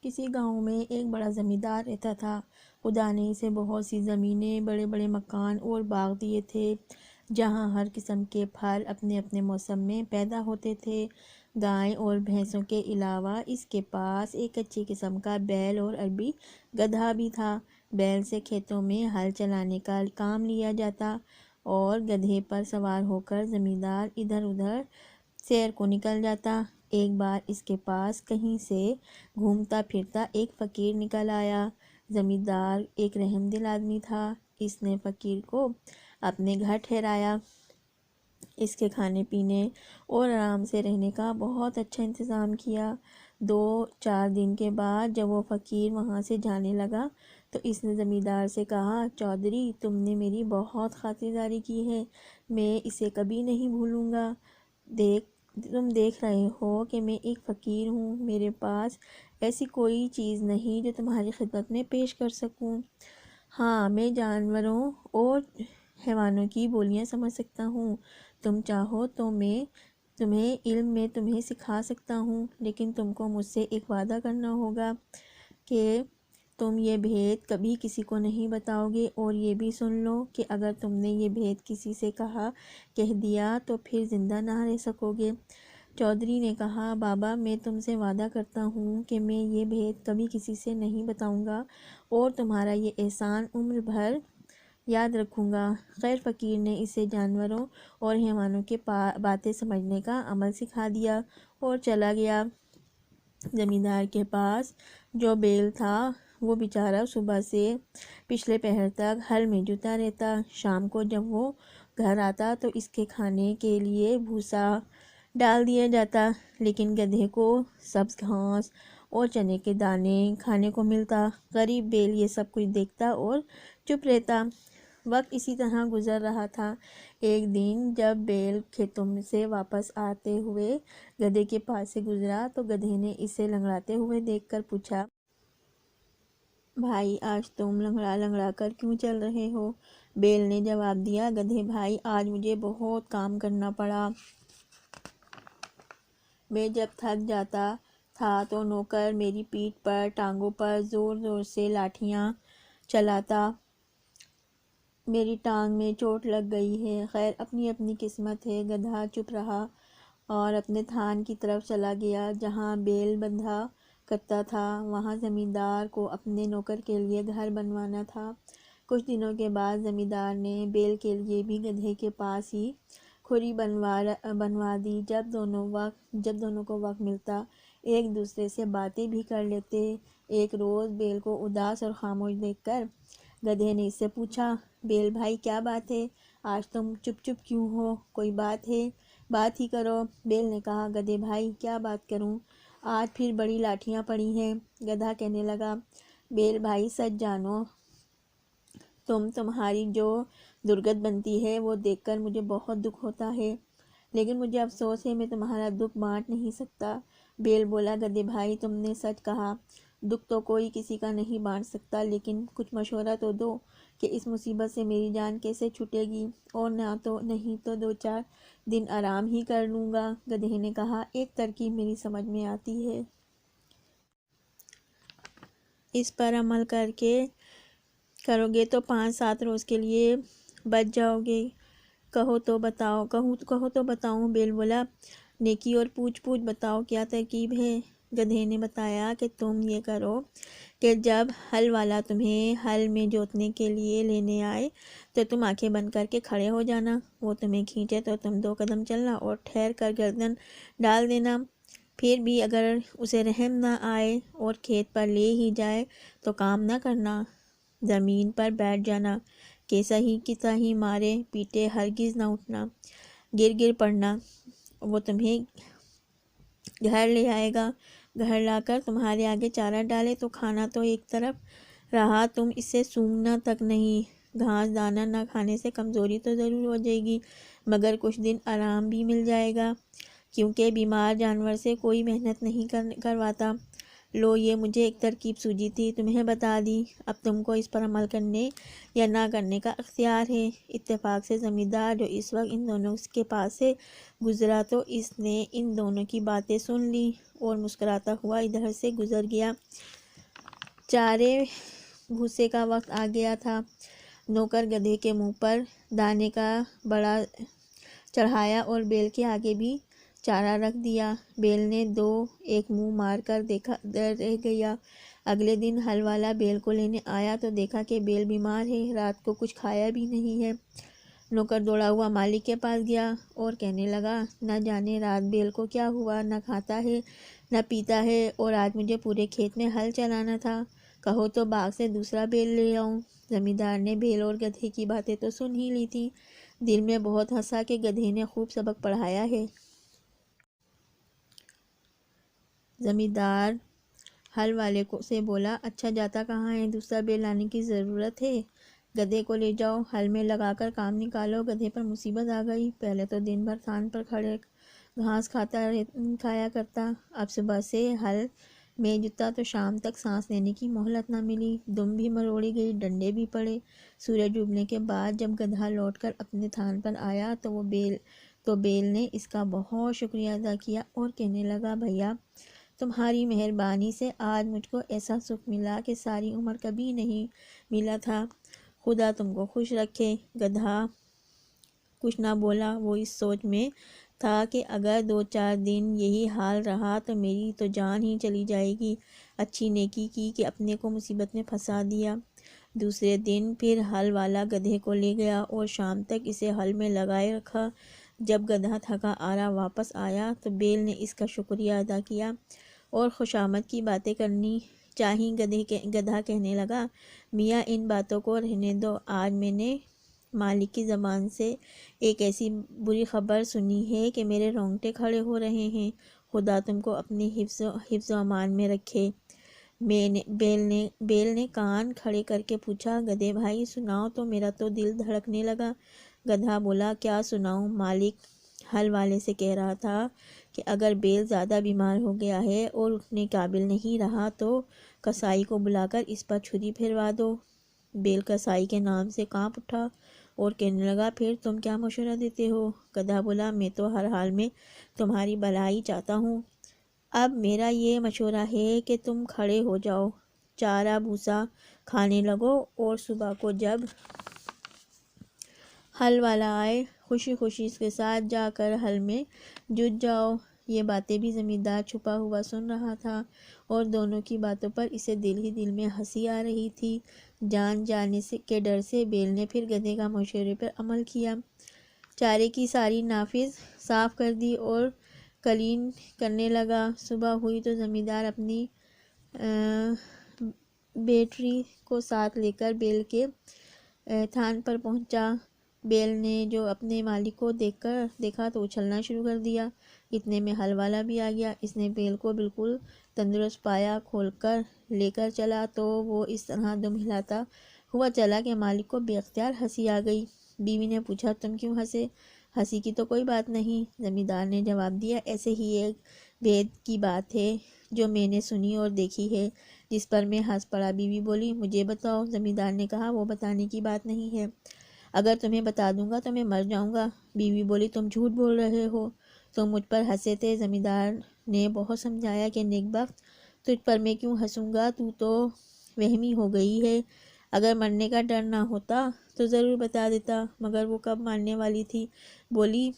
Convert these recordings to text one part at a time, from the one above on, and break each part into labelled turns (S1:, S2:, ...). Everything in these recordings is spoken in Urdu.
S1: کسی گاؤں میں ایک بڑا زمیندار رہتا تھا۔ خدا نے اسے بہت سی زمینیں، بڑے بڑے مکان اور باغ دیے تھے، جہاں ہر قسم کے پھل اپنے اپنے موسم میں پیدا ہوتے تھے۔ گائے اور بھینسوں کے علاوہ اس کے پاس ایک اچھی قسم کا بیل اور عربی گدھا بھی تھا۔ بیل سے کھیتوں میں ہل چلانے کا کام لیا جاتا اور گدھے پر سوار ہو کر زمیندار ادھر ادھر سیر کو نکل جاتا۔ ایک بار اس کے پاس کہیں سے گھومتا پھرتا ایک فقیر نکل آیا۔ زمیندار ایک رحم دل آدمی تھا۔ اس نے فقیر کو اپنے گھر ٹھہرایا، اس کے کھانے پینے اور آرام سے رہنے کا بہت اچھا انتظام کیا۔ 2-4 دن کے بعد جب وہ فقیر وہاں سے جانے لگا تو اس نے زمیندار سے کہا، چودھری تم نے میری بہت خاطرداری کی ہے، میں اسے کبھی نہیں بھولوں گا۔ تم دیکھ رہے ہو کہ میں ایک فقیر ہوں، میرے پاس ایسی کوئی چیز نہیں جو تمہاری خدمت میں پیش کر سکوں۔ ہاں، میں جانوروں اور حیوانوں کی بولیاں سمجھ سکتا ہوں، تم چاہو تو میں تمہیں سکھا سکتا ہوں، لیکن تم کو مجھ سے ایک وعدہ کرنا ہوگا کہ تم یہ بھید کبھی کسی کو نہیں بتاؤ گے، اور یہ بھی سن لو کہ اگر تم نے یہ بھید کسی سے کہہ دیا تو پھر زندہ نہ رہ سکو گے۔ چودھری نے کہا، بابا میں تم سے وعدہ کرتا ہوں کہ میں یہ بھید کبھی کسی سے نہیں بتاؤں گا اور تمہارا یہ احسان عمر بھر یاد رکھوں گا۔ خیر فقیر نے اسے جانوروں اور حیوانوں کے باتیں سمجھنے کا عمل سکھا دیا اور چلا گیا۔ زمیندار کے پاس جو بیل تھا وہ بیچارہ صبح سے پچھلے پہر تک ہل میں جوتا رہتا۔ شام کو جب وہ گھر آتا تو اس کے کھانے کے لیے بھوسا ڈال دیا جاتا، لیکن گدھے کو سبز گھاس اور چنے کے دانے کھانے کو ملتا۔ غریب بیل یہ سب کچھ دیکھتا اور چپ رہتا۔ وقت اسی طرح گزر رہا تھا۔ ایک دن جب بیل کھیتوں سے واپس آتے ہوئے گدھے کے پاس سے گزرا تو گدھے نے اسے لنگڑاتے ہوئے دیکھ کر پوچھا، بھائی آج تم لنگڑا لنگڑا کر کیوں چل رہے ہو؟ بیل نے جواب دیا، گدھے بھائی آج مجھے بہت کام کرنا پڑا۔ میں جب تھک جاتا تھا تو نوکر میری پیٹھ پر ٹانگوں پر زور زور سے لاٹھیاں چلاتا، میری ٹانگ میں چوٹ لگ گئی ہے۔ خیر اپنی اپنی قسمت ہے۔ گدھا چپ رہا اور اپنے تھان کی طرف چلا گیا جہاں بیل بندھا کرتا تھا۔ وہاں زمیندار کو اپنے نوکر کے لیے گھر بنوانا تھا۔ کچھ دنوں کے بعد زمیندار نے بیل کے لیے بھی گدھے کے پاس ہی کھوری بنوا دی۔ جب دونوں کو وقت ملتا ایک دوسرے سے باتیں بھی کر لیتے۔ ایک روز بیل کو اداس اور خاموش دیکھ کر گدھے نے اس سے پوچھا، بیل بھائی کیا بات ہے؟ آج تم چپ چپ کیوں ہو؟ کوئی بات ہے؟ بات ہی کرو۔ بیل نے کہا، گدھے بھائی کیا بات کروں، آج پھر بڑی لاٹھیاں پڑی ہیں۔ گدھا کہنے لگا، بیل بھائی سچ جانو، تمہاری جو درگت بنتی ہے وہ دیکھ کر مجھے بہت دکھ ہوتا ہے، لیکن مجھے افسوس ہے میں تمہارا دکھ بانٹ نہیں سکتا۔ بیل بولا، گدھے بھائی تم نے سچ کہا، دکھ تو کوئی کسی کا نہیں بانٹ سکتا، لیکن کچھ مشورہ تو دو کہ اس مصیبت سے میری جان کیسے چھوٹے گی، اور نہیں تو 2-4 دن آرام ہی کر لوں گا۔ گدھے نے کہا، ایک ترکیب میری سمجھ میں آتی ہے، اس پر عمل کرو گے تو 5-7 روز کے لیے بچ جاؤ گے۔ کہو تو بتاؤں۔ بیل بولا، نیکی اور پوچھ بتاؤ کیا ترکیب ہے؟ گدھے نے بتایا کہ تم یہ کرو کہ جب ہل والا تمہیں ہل میں جوتنے کے لیے لینے آئے تو تم آنکھیں بند کر کے کھڑے ہو جانا، وہ تمہیں کھینچے تو تم 2 قدم چلنا اور ٹھہر کر گردن ڈال دینا، پھر بھی اگر اسے رحم نہ آئے اور کھیت پر لے ہی جائے تو کام نہ کرنا، زمین پر بیٹھ جانا، کہ صحیح مارے پیٹے ہرگز نہ اٹھنا، گر پڑنا، وہ تمہیں گھر لے آئے گا، گھر لا کر تمہارے آگے چارہ ڈالے تو کھانا تو ایک طرف رہا، تم اس سے سونگنا تک نہیں۔ گھاس دانا نہ کھانے سے کمزوری تو ضرور ہو جائے گی، مگر کچھ دن آرام بھی مل جائے گا، کیونکہ بیمار جانور سے کوئی محنت نہیں کرواتا۔ لو یہ مجھے ایک ترکیب سوجی تھی، تمہیں بتا دی، اب تم کو اس پر عمل کرنے یا نہ کرنے کا اختیار ہے۔ اتفاق سے زمیندار جو اس وقت ان دونوں کے پاس سے گزرا تو اس نے ان دونوں کی باتیں سن لی اور مسکراتا ہوا ادھر سے گزر گیا۔ چارے بھوسے کا وقت آ گیا تھا۔ نوکر گدھے کے منہ پر دانے کا بڑا چڑھایا اور بیل کے آگے بھی چارہ رکھ دیا۔ بیل نے دو ایک منہ مار کر دیکھا رہ گیا۔ اگلے دن ہل والا بیل کو لینے آیا تو دیکھا کہ بیل بیمار ہے، رات کو کچھ کھایا بھی نہیں ہے۔ نوکر دوڑا ہوا مالک کے پاس گیا اور کہنے لگا، نہ جانے رات بیل کو کیا ہوا، نہ کھاتا ہے نہ پیتا ہے، اور آج مجھے پورے کھیت میں ہل چلانا تھا، کہو تو باغ سے دوسرا بیل لے آؤں۔ زمیندار نے بیل اور گدھے کی باتیں تو سن ہی لی تھی، دل میں بہت ہنسا کہ گدھے نے خوب سبق پڑھایا ہے۔ زمیندار ہل والے سے بولا، اچھا جاتا کہاں ہے، دوسرا بیل لانے کی ضرورت ہے، گدھے کو لے جاؤ، ہل میں لگا کر کام نکالو۔ گدھے پر مصیبت آ گئی، پہلے تو دن بھر تھان پر کھڑے گھاس کھایا کرتا، اب صبح سے ہل میں جتا تو شام تک سانس لینے کی مہلت نہ ملی، دم بھی مروڑی گئی، ڈنڈے بھی پڑے۔ سورج ڈوبنے کے بعد جب گدھا لوٹ کر اپنے تھان پر آیا تو بیل نے اس کا بہت شکریہ ادا کیا اور کہنے لگا، بھیا تمہاری مہربانی سے آج مجھ کو ایسا سکھ ملا کہ ساری عمر کبھی نہیں ملا تھا، خدا تم کو خوش رکھے۔ گدھا کچھ نہ بولا، وہ اس سوچ میں تھا کہ اگر 2-4 دن یہی حال رہا تو میری تو جان ہی چلی جائے گی، اچھی نیکی کی کہ اپنے کو مصیبت میں پھنسا دیا۔ دوسرے دن پھر ہل والا گدھے کو لے گیا اور شام تک اسے ہل میں لگائے رکھا۔ جب گدھا تھکا آرا واپس آیا تو بیل نے اس کا شکریہ ادا کیا اور خوشامد کی باتیں کرنی چاہیں۔ گدھا کہنے لگا، میاں ان باتوں کو رہنے دو، آج میں نے مالک کی زبان سے ایک ایسی بری خبر سنی ہے کہ میرے رونگٹے کھڑے ہو رہے ہیں، خدا تم کو اپنے حفظ و امان میں رکھے۔ بیل نے کان کھڑے کر کے پوچھا، گدھے بھائی سناؤ تو، میرا تو دل دھڑکنے لگا۔ گدھا بولا، کیا سناؤں، مالک ہل والے سے کہہ رہا تھا کہ اگر بیل زیادہ بیمار ہو گیا ہے اور اٹھنے قابل نہیں رہا تو کسائی کو بلا کر اس پر چھری پھروا دو۔ بیل کسائی کے نام سے کانپ اٹھا اور کہنے لگا، پھر تم کیا مشورہ دیتے ہو؟ گدھا بولا، میں تو ہر حال میں تمہاری بھلائی چاہتا ہوں، اب میرا یہ مشورہ ہے کہ تم کھڑے ہو جاؤ، چارہ بھوسا کھانے لگو اور صبح کو جب ہل والا آئے خوشی خوشی اس کے ساتھ جا کر ہل میں جت جاؤ۔ یہ باتیں بھی زمیندار چھپا ہوا سن رہا تھا اور دونوں کی باتوں پر اسے دل ہی دل میں ہنسی آ رہی تھی۔ جان جانے کے ڈر سے بیل نے پھر گدھے کا مشورے پر عمل کیا، چارے کی ساری نافذ صاف کر دی اور کلین کرنے لگا۔ صبح ہوئی تو زمیندار اپنی بیٹری کو ساتھ لے کر بیل کے تھان پر پہنچا۔ بیل نے جو اپنے مالک کو دیکھا تو اچھلنا شروع کر دیا۔ اتنے میں ہل والا بھی آ گیا، اس نے بیل کو بالکل تندرست پایا، کھول کر لے کر چلا تو وہ اس طرح دم ہلاتا ہوا چلا کہ مالک کو بے اختیار ہنسی آ گئی۔ بیوی نے پوچھا، تم کیوں ہنسے؟ ہنسی کی تو کوئی بات نہیں، زمیندار نے جواب دیا، ایسے ہی ایک بھید کی بات ہے جو میں نے سنی اور دیکھی ہے، جس پر میں ہنس پڑا۔ بیوی بولی، مجھے بتاؤ۔ زمیندار نے کہا، وہ بتانے کی بات نہیں ہے، اگر تمہیں بتا دوں گا تو میں مر جاؤں گا۔ بیوی بولی، تم جھوٹ بول رہے ہو، تم مجھ پر ہنسے تھے۔ زمیندار نے بہت سمجھایا کہ نیک بخت، تجھ پر میں کیوں ہنسوں گا، تو وہمی ہو گئی ہے، اگر مرنے کا ڈر نہ ہوتا تو ضرور بتا دیتا، مگر وہ کب ماننے والی تھی۔ بولی،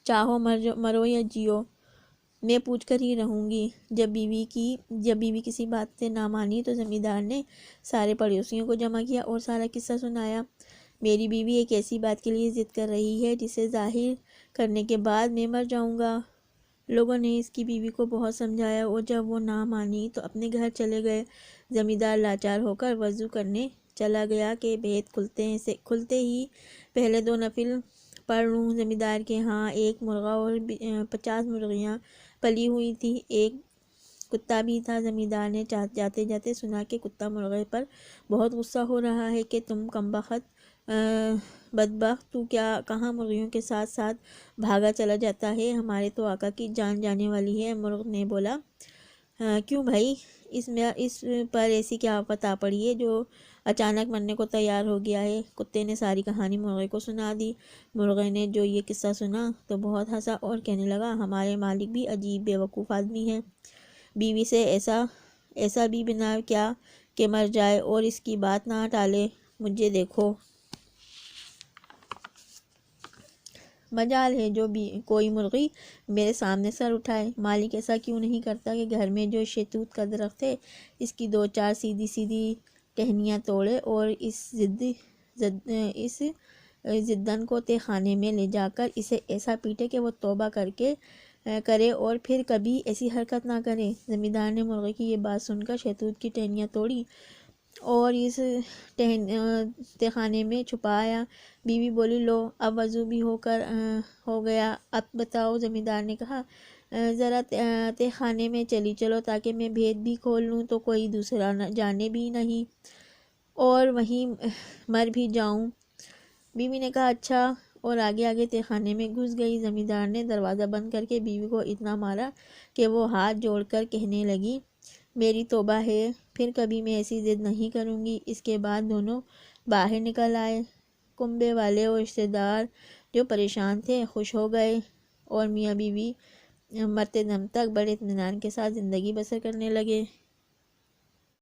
S1: چاہو مرو یا جیو، میں پوچھ کر ہی رہوں گی۔ جب بیوی کسی بات سے نہ مانی تو زمیندار نے سارے پڑوسیوں کو جمع کیا اور سارا قصہ سنایا۔ میری بیوی ایک ایسی بات کے لیے ضد کر رہی ہے جسے ظاہر کرنے کے بعد میں مر جاؤں گا۔ لوگوں نے اس کی بیوی کو بہت سمجھایا اور جب وہ نہ مانی تو اپنے گھر چلے گئے۔ زمیندار لاچار ہو کر وضو کرنے چلا گیا کہ بھید کھلتے ہی پہلے 2 نفل پڑھ لوں۔ زمیندار کے ہاں ایک مرغا اور 50 مرغیاں پلی ہوئی تھی، ایک کتا بھی تھا۔ زمیندار نے جاتے جاتے سنا کہ کتا مرغے پر بہت غصہ ہو رہا ہے کہ تم کمبخت بدبخت، تو کہاں مرغیوں کے ساتھ ساتھ بھاگا چلا جاتا ہے، ہمارے تو آقا کی جان جانے والی ہے۔ مرغ نے بولا، کیوں بھائی، اس پر ایسی کیا آفت آ پڑی ہے جو اچانک مرنے کو تیار ہو گیا ہے؟ کتے نے ساری کہانی مرغے کو سنا دی۔ مرغے نے جو یہ قصہ سنا تو بہت ہنسا اور کہنے لگا، ہمارے مالک بھی عجیب بیوقوف آدمی ہے، بیوی سے ایسا بھی بنا کیا کہ مر جائے اور اس کی بات نہ ٹالے۔ مجھے دیکھو، مجال ہے جو بھی کوئی مرغی میرے سامنے سر اٹھائے۔ مالک ایسا کیوں نہیں کرتا کہ گھر میں جو شہتوت کا درخت ہے اس کی 2-4 سیدھی سیدھی ٹہنیاں توڑے اور اس زدن کو تہ خانے میں لے جا کر اسے ایسا پیٹے کہ وہ توبہ کرے اور پھر کبھی ایسی حرکت نہ کرے۔ زمیندار نے مرغے کی یہ بات سن کر شہتوت کی ٹہنیاں توڑی اور اس تہ خانے میں چھپایا۔ بیوی بولی، لو اب وضو بھی ہو گیا، اب بتاؤ۔ زمیندار نے کہا، ذرا تہ خانے میں چلی چلو تاکہ میں بھید بھی کھول لوں تو کوئی دوسرا جانے بھی نہیں اور وہیں مر بھی جاؤں۔ بیوی نے کہا، اچھا، اور آگے آگے تہ خانے میں گھس گئی۔ زمیندار نے دروازہ بند کر کے بیوی کو اتنا مارا کہ وہ ہاتھ جوڑ کر کہنے لگی، میری توبہ ہے، پھر کبھی میں ایسی ضد نہیں کروں گی۔ اس کے بعد دونوں باہر نکل آئے۔ کنبے والے اور رشتہ دار جو پریشان تھے خوش ہو گئے اور میاں بیوی مرتے دم تک بڑے اطمینان کے ساتھ زندگی بسر کرنے لگے۔